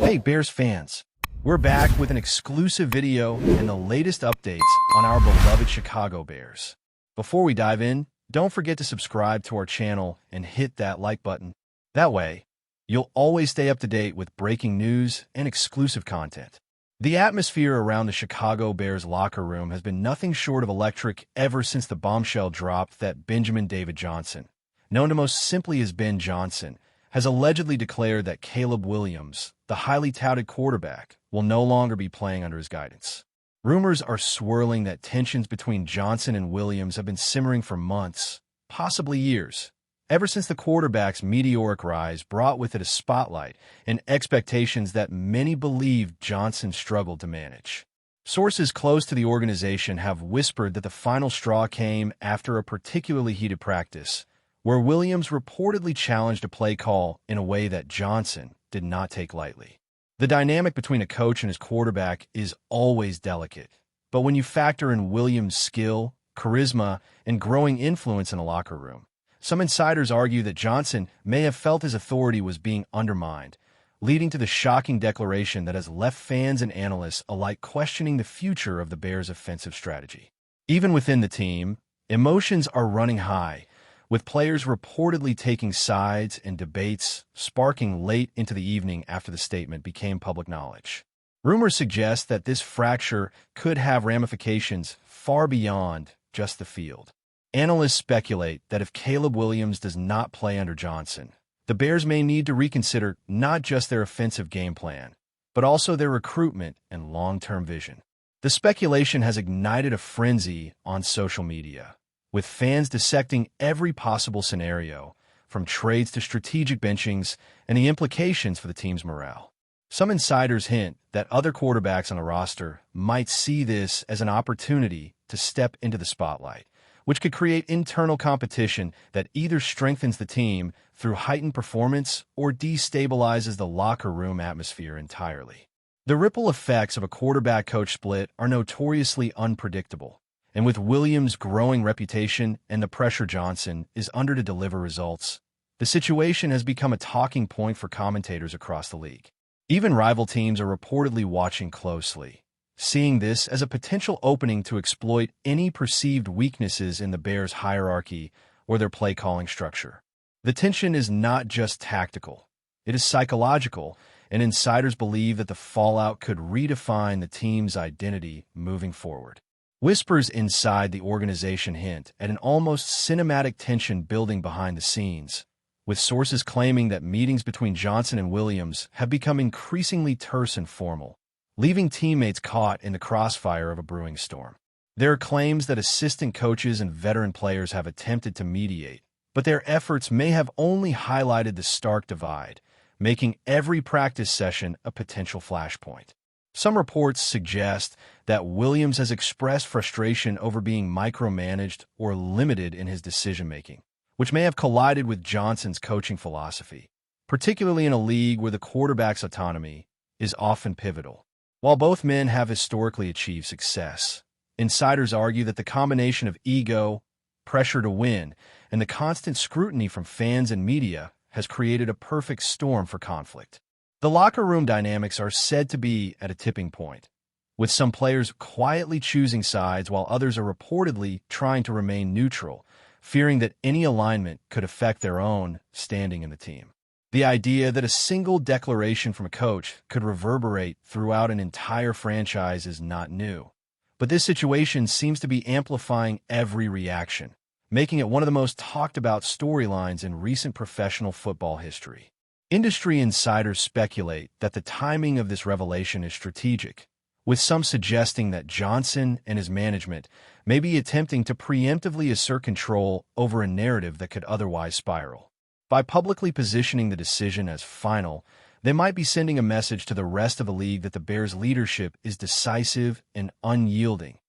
Hey Bears fans, we're back with an exclusive video and the latest updates on our beloved Chicago Bears. Before we dive in, don't forget to subscribe to our channel and hit that like button. That way, you'll always stay up to date with breaking news and exclusive content. The atmosphere around the Chicago Bears locker room has been nothing short of electric ever since the bombshell dropped that Benjamin David Johnson, known to most simply as Ben Johnson, has allegedly declared that Caleb Williams, the highly touted quarterback, will no longer be playing under his guidance. Rumors are swirling that tensions between Johnson and Williams have been simmering for months, possibly years, ever since the quarterback's meteoric rise brought with it a spotlight and expectations that many believed Johnson struggled to manage. Sources close to the organization have whispered that the final straw came after a particularly heated practice, where Williams reportedly challenged a play call in a way that Johnson did not take lightly. The dynamic between a coach and his quarterback is always delicate, but when you factor in Williams' skill, charisma, and growing influence in a locker room, some insiders argue that Johnson may have felt his authority was being undermined, leading to the shocking declaration that has left fans and analysts alike questioning the future of the Bears' offensive strategy. Even within the team, emotions are running high, with players reportedly taking sides and debates sparking late into the evening after the statement became public knowledge. Rumors suggest that this fracture could have ramifications far beyond just the field. Analysts speculate that if Caleb Williams does not play under Johnson, the Bears may need to reconsider not just their offensive game plan, but also their recruitment and long-term vision. The speculation has ignited a frenzy on social media, with fans dissecting every possible scenario, from trades to strategic benchings and the implications for the team's morale. Some insiders hint that other quarterbacks on the roster might see this as an opportunity to step into the spotlight, which could create internal competition that either strengthens the team through heightened performance or destabilizes the locker room atmosphere entirely. The ripple effects of a quarterback-coach split are notoriously unpredictable, and with Williams' growing reputation and the pressure Johnson is under to deliver results, the situation has become a talking point for commentators across the league. Even rival teams are reportedly watching closely, seeing this as a potential opening to exploit any perceived weaknesses in the Bears' hierarchy or their play-calling structure. The tension is not just tactical, it is psychological, and insiders believe that the fallout could redefine the team's identity moving forward. Whispers inside the organization hint at an almost cinematic tension building behind the scenes, with sources claiming that meetings between Johnson and Williams have become increasingly terse and formal, leaving teammates caught in the crossfire of a brewing storm. There are claims that assistant coaches and veteran players have attempted to mediate, but their efforts may have only highlighted the stark divide, making every practice session a potential flashpoint. Some reports suggest that Williams has expressed frustration over being micromanaged or limited in his decision-making, which may have collided with Johnson's coaching philosophy, particularly in a league where the quarterback's autonomy is often pivotal. While both men have historically achieved success, insiders argue that the combination of ego, pressure to win, and the constant scrutiny from fans and media has created a perfect storm for conflict. The locker room dynamics are said to be at a tipping point, with some players quietly choosing sides while others are reportedly trying to remain neutral, fearing that any alignment could affect their own standing in the team. The idea that a single declaration from a coach could reverberate throughout an entire franchise is not new, but this situation seems to be amplifying every reaction, making it one of the most talked about storylines in recent professional football history. Industry insiders speculate that the timing of this revelation is strategic, with some suggesting that Johnson and his management may be attempting to preemptively assert control over a narrative that could otherwise spiral. By publicly positioning the decision as final, they might be sending a message to the rest of the league that the Bears' leadership is decisive and unyielding,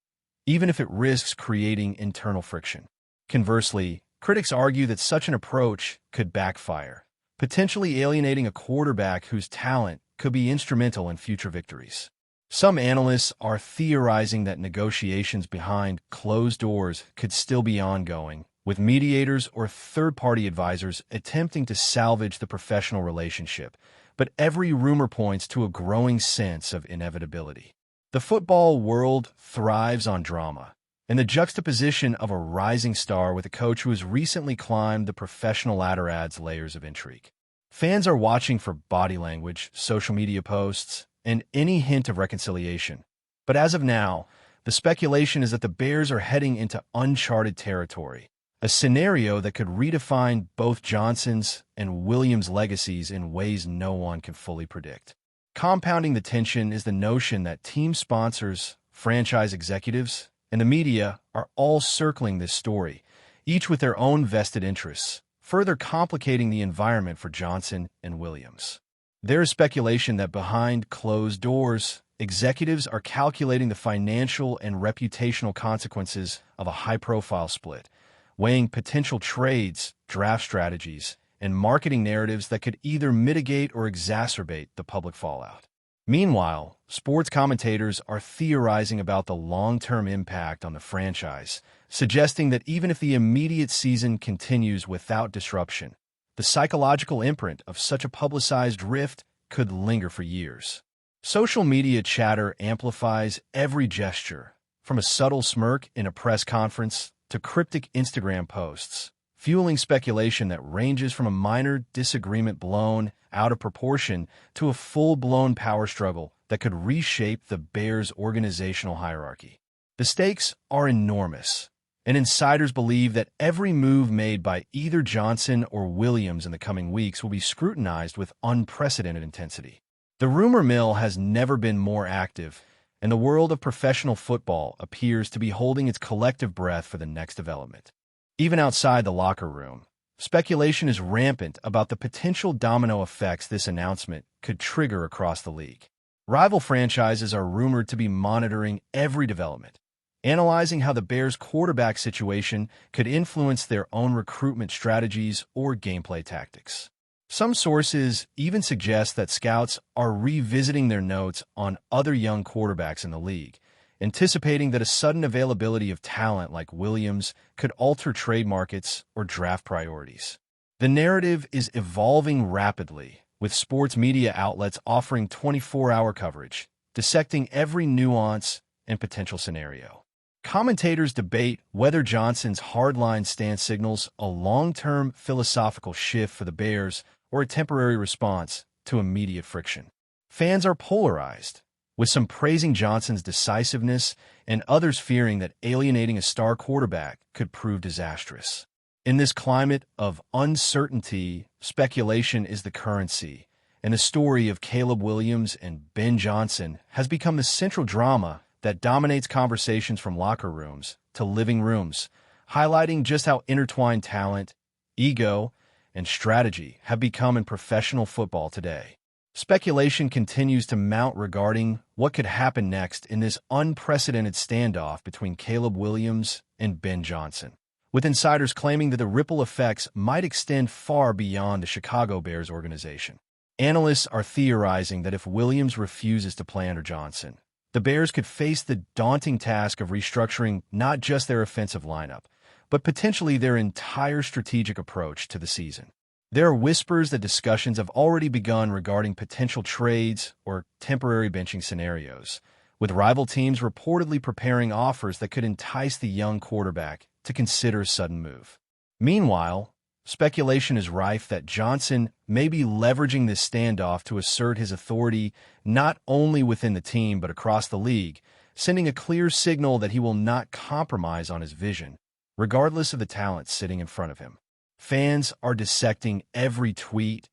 even if it risks creating internal friction. Conversely, critics argue that such an approach could backfire, potentially alienating a quarterback whose talent could be instrumental in future victories. Some analysts are theorizing that negotiations behind closed doors could still be ongoing, with mediators or third-party advisors attempting to salvage the professional relationship, but every rumor points to a growing sense of inevitability. The football world thrives on drama, and the juxtaposition of a rising star with a coach who has recently climbed the professional ladder adds layers of intrigue. Fans are watching for body language, social media posts, and any hint of reconciliation. But as of now, the speculation is that the Bears are heading into uncharted territory, a scenario that could redefine both Johnson's and Williams' legacies in ways no one can fully predict. Compounding the tension is the notion that team sponsors, franchise executives, and the media are all circling this story, each with their own vested interests, further complicating the environment for Johnson and Williams. There is speculation that behind closed doors, executives are calculating the financial and reputational consequences of a high-profile split, weighing potential trades, draft strategies, and marketing narratives that could either mitigate or exacerbate the public fallout. Meanwhile, sports commentators are theorizing about the long-term impact on the franchise, suggesting that even if the immediate season continues without disruption, the psychological imprint of such a publicized rift could linger for years. Social media chatter amplifies every gesture, from a subtle smirk in a press conference to cryptic Instagram posts, fueling speculation that ranges from a minor disagreement blown out of proportion to a full-blown power struggle that could reshape the Bears' organizational hierarchy. The stakes are enormous, and insiders believe that every move made by either Johnson or Williams in the coming weeks will be scrutinized with unprecedented intensity. The rumor mill has never been more active, and the world of professional football appears to be holding its collective breath for the next development. Even outside the locker room, speculation is rampant about the potential domino effects this announcement could trigger across the league. Rival franchises are rumored to be monitoring every development, analyzing how the Bears' quarterback situation could influence their own recruitment strategies or gameplay tactics. Some sources even suggest that scouts are revisiting their notes on other young quarterbacks in the league, anticipating that a sudden availability of talent like Williams could alter trade markets or draft priorities. The narrative is evolving rapidly, with sports media outlets offering 24-hour coverage, dissecting every nuance and potential scenario. Commentators debate whether Johnson's hardline stance signals a long-term philosophical shift for the Bears or a temporary response to immediate friction. Fans are polarized, with some praising Johnson's decisiveness and others fearing that alienating a star quarterback could prove disastrous. In this climate of uncertainty, speculation is the currency, and the story of Caleb Williams and Ben Johnson has become the central drama that dominates conversations from locker rooms to living rooms, highlighting just how intertwined talent, ego, and strategy have become in professional football today. Speculation continues to mount regarding what could happen next in this unprecedented standoff between Caleb Williams and Ben Johnson, with insiders claiming that the ripple effects might extend far beyond the Chicago Bears organization. Analysts are theorizing that if Williams refuses to play under Johnson, the Bears could face the daunting task of restructuring not just their offensive lineup, but potentially their entire strategic approach to the season. There are whispers that discussions have already begun regarding potential trades or temporary benching scenarios, with rival teams reportedly preparing offers that could entice the young quarterback to consider a sudden move. Meanwhile, speculation is rife that Johnson may be leveraging this standoff to assert his authority not only within the team but across the league, sending a clear signal that he will not compromise on his vision, regardless of the talent sitting in front of him. Fans are dissecting every tweet,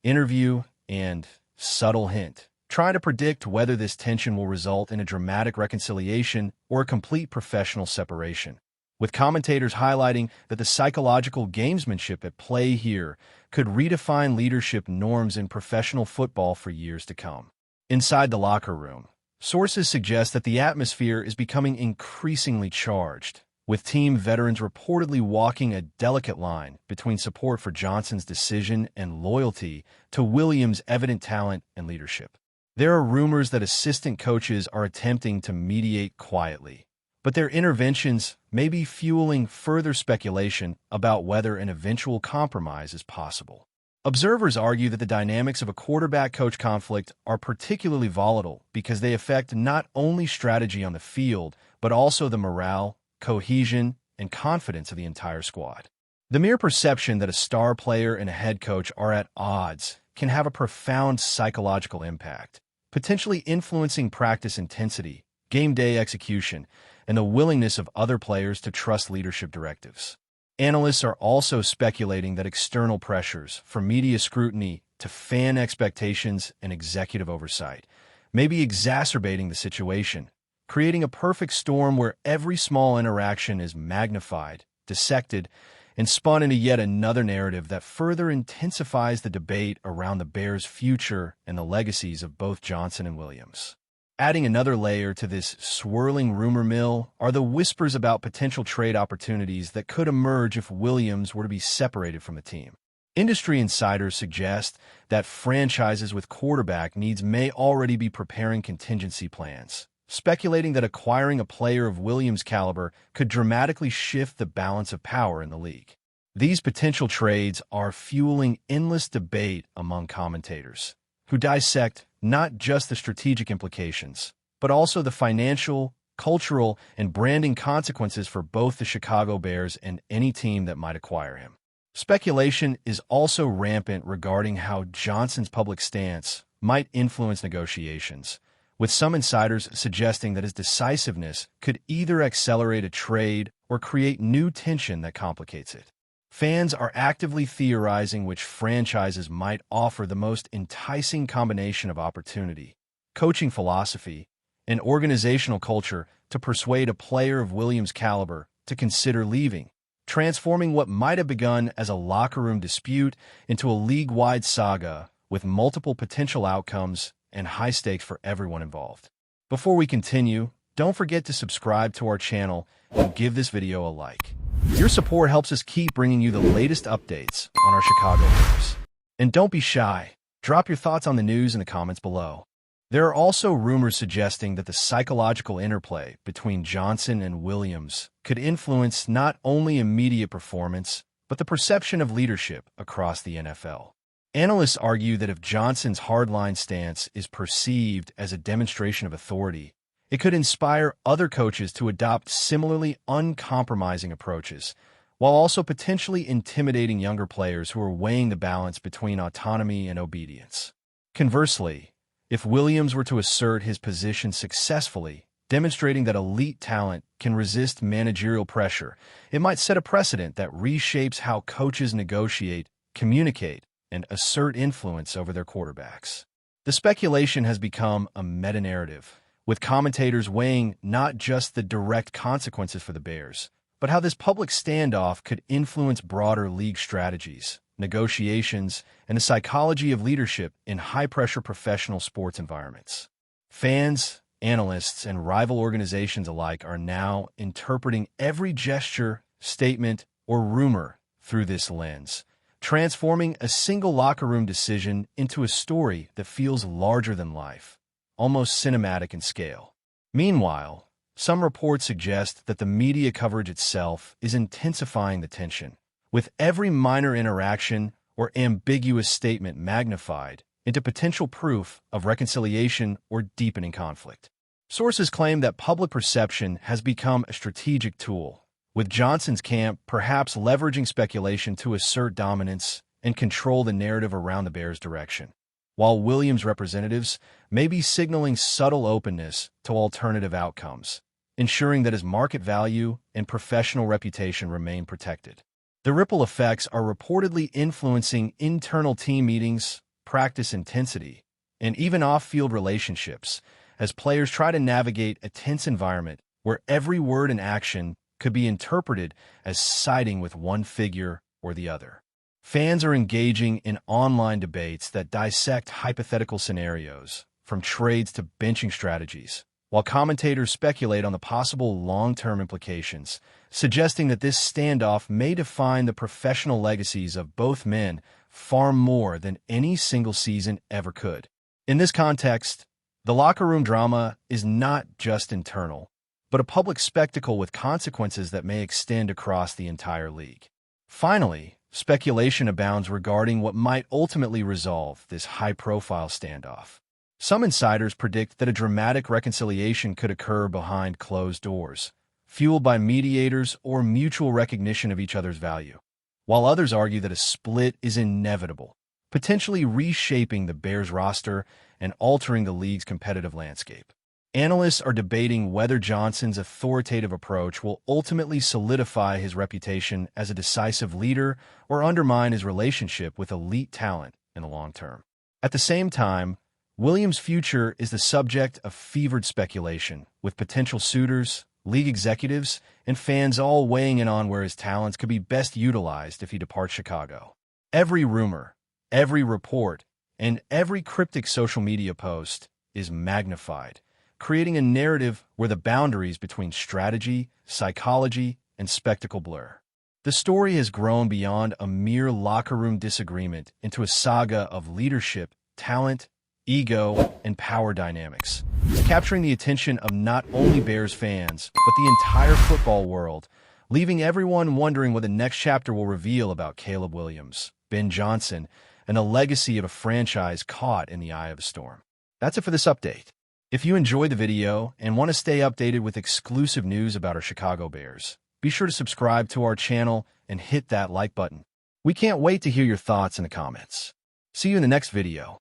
interview, and subtle hint, trying to predict whether this tension will result in a dramatic reconciliation or a complete professional separation, with commentators highlighting that the psychological gamesmanship at play here could redefine leadership norms in professional football for years to come. Inside the locker room, sources suggest that the atmosphere is becoming increasingly charged, with team veterans reportedly walking a delicate line between support for Johnson's decision and loyalty to Williams' evident talent and leadership. There are rumors that assistant coaches are attempting to mediate quietly, but their interventions may be fueling further speculation about whether an eventual compromise is possible. Observers argue that the dynamics of a quarterback-coach conflict are particularly volatile because they affect not only strategy on the field, but also the morale, cohesion, and confidence of the entire squad. The mere perception that a star player and a head coach are at odds can have a profound psychological impact, potentially influencing practice intensity, game day execution, and the willingness of other players to trust leadership directives. Analysts are also speculating that external pressures, from media scrutiny to fan expectations and executive oversight, may be exacerbating the situation, creating a perfect storm where every small interaction is magnified, dissected, and spun into yet another narrative that further intensifies the debate around the Bears' future and the legacies of both Johnson and Williams. Adding another layer to this swirling rumor mill are the whispers about potential trade opportunities that could emerge if Williams were to be separated from the team. Industry insiders suggest that franchises with quarterback needs may already be preparing contingency plans, speculating that acquiring a player of Williams' caliber could dramatically shift the balance of power in the league. These potential trades are fueling endless debate among commentators, who dissect not just the strategic implications, but also the financial, cultural, and branding consequences for both the Chicago Bears and any team that might acquire him. Speculation is also rampant regarding how Johnson's public stance might influence negotiations, with some insiders suggesting that his decisiveness could either accelerate a trade or create new tension that complicates it. Fans are actively theorizing which franchises might offer the most enticing combination of opportunity, coaching philosophy, and organizational culture to persuade a player of Williams' caliber to consider leaving, transforming what might have begun as a locker room dispute into a league-wide saga with multiple potential outcomes and high stakes for everyone involved. Before we continue, don't forget to subscribe to our channel and give this video a like. Your support helps us keep bringing you the latest updates on our Chicago Bears. And don't be shy. Drop your thoughts on the news in the comments below. There are also rumors suggesting that the psychological interplay between Johnson and Williams could influence not only immediate performance, but the perception of leadership across the NFL. Analysts argue that if Johnson's hardline stance is perceived as a demonstration of authority, it could inspire other coaches to adopt similarly uncompromising approaches, while also potentially intimidating younger players who are weighing the balance between autonomy and obedience. Conversely, if Williams were to assert his position successfully, demonstrating that elite talent can resist managerial pressure, it might set a precedent that reshapes how coaches negotiate, communicate, and assert influence over their quarterbacks. The speculation has become a meta-narrative, with commentators weighing not just the direct consequences for the Bears, but how this public standoff could influence broader league strategies, negotiations, and the psychology of leadership in high-pressure professional sports environments. Fans, analysts, and rival organizations alike are now interpreting every gesture, statement, or rumor through this lens, transforming a single locker room decision into a story that feels larger than life, almost cinematic in scale. Meanwhile, some reports suggest that the media coverage itself is intensifying the tension, with every minor interaction or ambiguous statement magnified into potential proof of reconciliation or deepening conflict. Sources claim that public perception has become a strategic tool, with Johnson's camp perhaps leveraging speculation to assert dominance and control the narrative around the Bears' direction, while Williams' representatives may be signaling subtle openness to alternative outcomes, ensuring that his market value and professional reputation remain protected. The ripple effects are reportedly influencing internal team meetings, practice intensity, and even off-field relationships as players try to navigate a tense environment where every word and action could be interpreted as siding with one figure or the other. Fans are engaging in online debates that dissect hypothetical scenarios, from trades to benching strategies, while commentators speculate on the possible long-term implications, suggesting that this standoff may define the professional legacies of both men far more than any single season ever could. In this context, the locker room drama is not just internal, but a public spectacle with consequences that may extend across the entire league. Finally, speculation abounds regarding what might ultimately resolve this high-profile standoff. Some insiders predict that a dramatic reconciliation could occur behind closed doors, fueled by mediators or mutual recognition of each other's value, while others argue that a split is inevitable, potentially reshaping the Bears roster and altering the league's competitive landscape. Analysts are debating whether Johnson's authoritative approach will ultimately solidify his reputation as a decisive leader or undermine his relationship with elite talent in the long term. At the same time, Williams' future is the subject of fevered speculation, with potential suitors, league executives, and fans all weighing in on where his talents could be best utilized if he departs Chicago. Every rumor, every report, and every cryptic social media post is magnified, creating a narrative where the boundaries between strategy, psychology, and spectacle blur. The story has grown beyond a mere locker room disagreement into a saga of leadership, talent, ego, and power dynamics, capturing the attention of not only Bears fans, but the entire football world, leaving everyone wondering what the next chapter will reveal about Caleb Williams, Ben Johnson, and the legacy of a franchise caught in the eye of a storm. That's it for this update. If you enjoyed the video and want to stay updated with exclusive news about our Chicago Bears, be sure to subscribe to our channel and hit that like button. We can't wait to hear your thoughts in the comments. See you in the next video.